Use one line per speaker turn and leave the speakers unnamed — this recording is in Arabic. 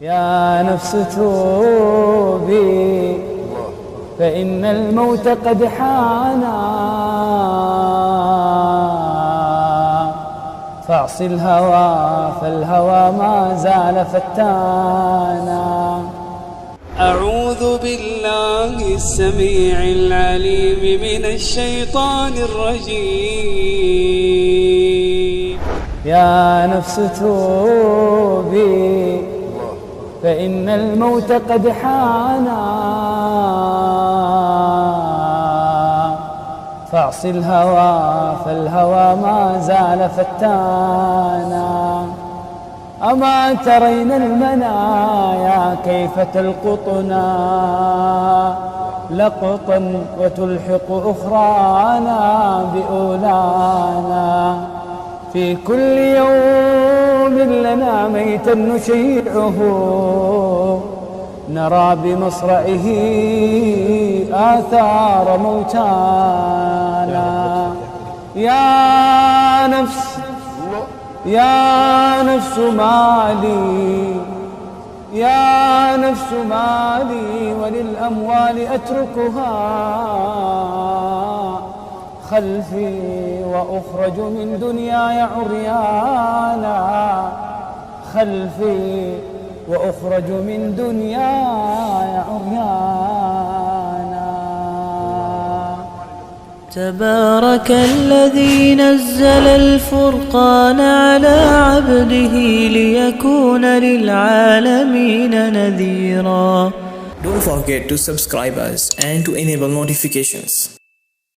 يا نفس توبي فإن الموت قد حانا، فاعص الهوى فالهوى ما زال فتانا.
أعوذ بالله السميع العليم من الشيطان الرجيم.
يا نفس توبي فإن الموت قد حانا، فاعص الهوى فالهوى ما زال فتانا. أما ترين المنايا كيف تلقطنا لقطا وتلحق أخرانا بأولانا. في كل يوم لنا ميتا نشيعه، نرى بمصرعه آثار موتانا. يا نفس مالي، يا نفس مالي وللأموال أتركها خلفي وأخرج من دنياي عريانا، خلفي وأخرج من دنياي عريانا.
تبارك الذي نزل الفرقان على عبده ليكون للعالمين نذيرا.
Don't forget to subscribe us and to enable notifications.